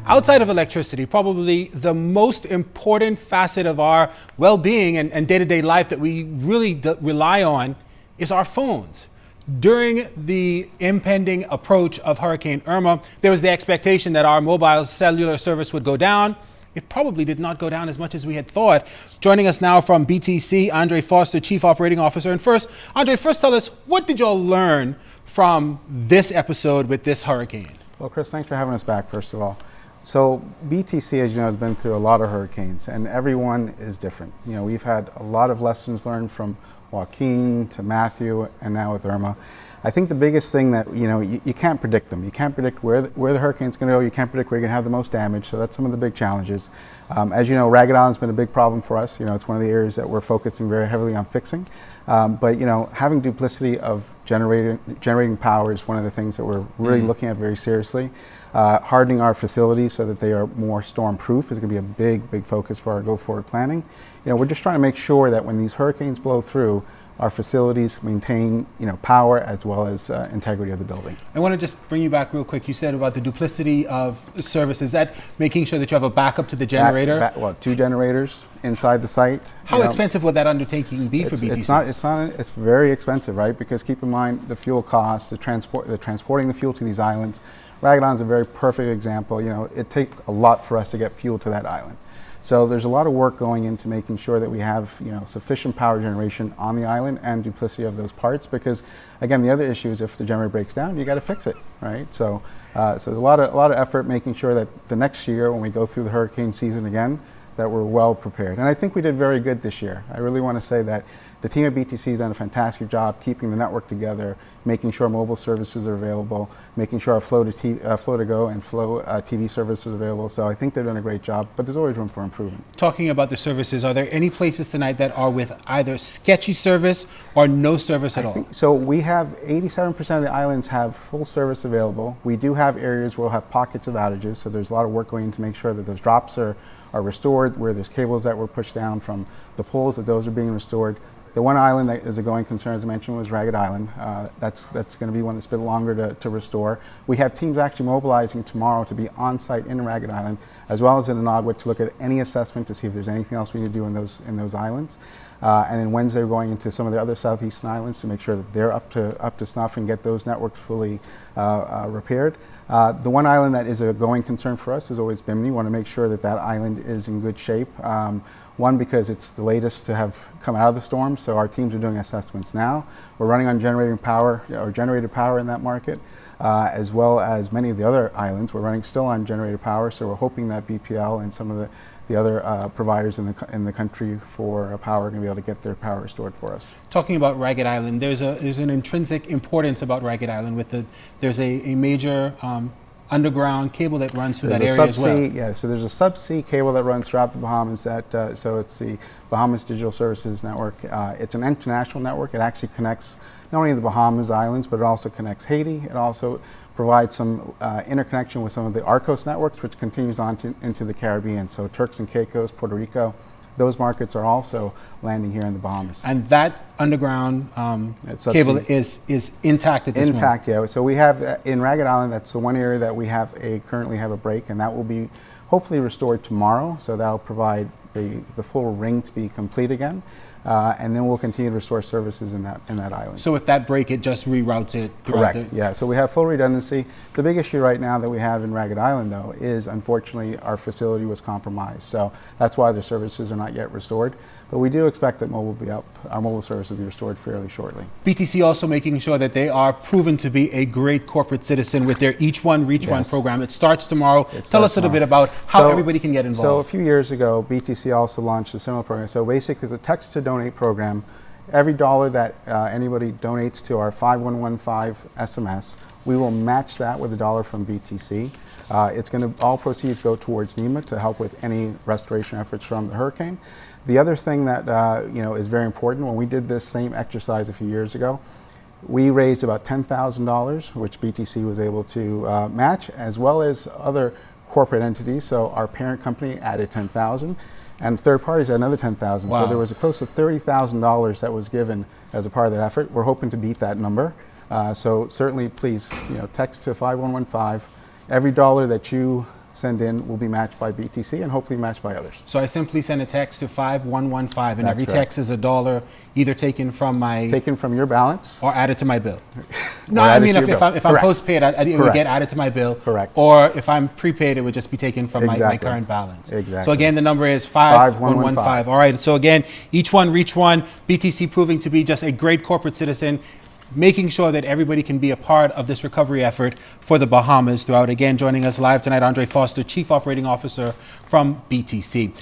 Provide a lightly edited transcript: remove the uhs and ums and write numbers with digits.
Outside of electricity, probably the most important facet of our well-being and day-to-day life that we really rely on is our phones. During the impending approach of Hurricane Irma, there was the expectation that our mobile cellular service would go down. It probably did not go down as much as we had thought. Joining us now from BTC, Andre Foster, Chief Operating Officer. And first, Andre, tell us, what did y'all learn from this episode with this hurricane? Well, Chris, thanks for having us back, first of all. So BTC, as you know, has been through a lot of hurricanes, and everyone is different. You know, we've had a lot of lessons learned from Joaquin to Matthew and now with Irma. I think the biggest thing that, you can't predict them. You can't predict where the hurricane's going to go. You can't predict where you're going to have the most damage. So that's some of the big challenges. As you know, Ragged Island's been a big problem for us. You know, it's one of the areas that we're focusing very heavily on fixing. But having duplicity of generating power is one of the things that we're really looking at very seriously. Hardening our facilities so that they are more storm-proof is going to be a big focus for our go-forward planning. We're just trying to make sure that when these hurricanes blow through, our facilities maintain, power as well as integrity of the building. I want to just bring you back real quick. You said about the duplicity of service. Is that making sure that you have a backup to the generator? Well, 2 generators inside the site. How expensive would that undertaking be for BTC? It's very expensive, right? Because keep in mind the fuel costs, the transporting the fuel to these islands. Ragged Island is a very perfect example. It takes a lot for us to get fuel to that island. So there's a lot of work going into making sure that we have sufficient power generation on the island and duplicity of those parts, because again, the other issue is if the generator breaks down, you got to fix it, right? So there's a lot of effort making sure that the next year when we go through the hurricane season again, that we're well prepared. And I think we did very good this year. I really want to say that the team at BTC has done a fantastic job keeping the network together, making sure mobile services are available, making sure our Flow to Go and Flow TV services are available. So I think they've done a great job, but there's always room for improvement. Talking about the services, are there any places tonight that are with either sketchy service or no service at all? So we have 87% of the islands have full service available. We do have areas where we'll have pockets of outages, so there's a lot of work going in to make sure that those drops are restored, where there's cables that were pushed down from the poles, that those are being restored. The one island that is a going concern, as I mentioned, was Ragged Island. That's going to be one that's a bit longer to restore. We have teams actually mobilizing tomorrow to be on site in Ragged Island, as well as in Inagua, to look at any assessment to see if there's anything else we need to do in those islands. And then Wednesday, we're going into some of the other southeastern islands to make sure that they're up to snuff and get those networks fully repaired. The one island that is a going concern for us is always Bimini. We want to make sure that that island is in good shape. One, because it's the latest to have come out of the storm, so our teams are doing assessments now. We're running on generated power in that market, as well as many of the other islands. We're running still on generated power, so we're hoping that BPL and some of the other providers in the country for power are going to be able to get their power restored for us. Talking about Ragged Island, there's an intrinsic importance about Ragged Island. There's a major underground cable that runs through that area as well. Yeah, so there's a subsea cable that runs throughout the Bahamas. So it's the Bahamas Digital Services Network. It's an international network. It actually connects not only the Bahamas Islands, but it also connects Haiti. It also provides some interconnection with some of the Arcos networks, which continues on into the Caribbean. So Turks and Caicos, Puerto Rico, those markets are also landing here in the Bahamas. And that underground cable is intact at this moment? Intact, yeah. So we have, in Ragged Island, that's the one area that we currently have a break, and that will be hopefully restored tomorrow. So that'll provide the full ring to be complete again. And then we'll continue to restore services in that island. So with that break, it just reroutes it throughout? Correct, yeah. So we have full redundancy. The big issue right now that we have in Ragged Island, though, is unfortunately our facility was compromised. So that's why the services are not yet restored. But we do expect that our mobile service will be restored fairly shortly. BTC also making sure that they are proven to be a great corporate citizen with their Each One, Reach One program. It starts tomorrow. Tell us a little bit about how everybody can get involved. So a few years ago, BTC also launched a similar program. So basically, it's a text to donate program. Every dollar that anybody donates to our 5115 SMS, we will match that with $1 from BTC. All proceeds go towards NEMA to help with any restoration efforts from the hurricane. The other thing that is very important, when we did this same exercise a few years ago, we raised about $10,000, which BTC was able to match, as well as other corporate entities. So our parent company added $10,000. And third parties had another $10,000. Wow. So there was close to $30,000 that was given as a part of that effort. We're hoping to beat that number. So certainly, please, text to 5115. Every dollar that you send in will be matched by BTC and hopefully matched by others. So I simply send a text to 5115, and That's every correct. text is $1 either taken from my Taken from your balance. or added to my bill. No, Or I added mean to if your bill. I'm Correct. postpaid, it would Correct. get added to my bill. Correct. Or if I'm prepaid, it would just be taken from my Exactly. current balance. Exactly. So again, the number is 5115. 5115. All right. So again, each one reach one. BTC proving to be just a great corporate citizen, making sure that everybody can be a part of this recovery effort for the Bahamas throughout. Again, joining us live tonight, Andre Foster, Chief Operating Officer from BTC.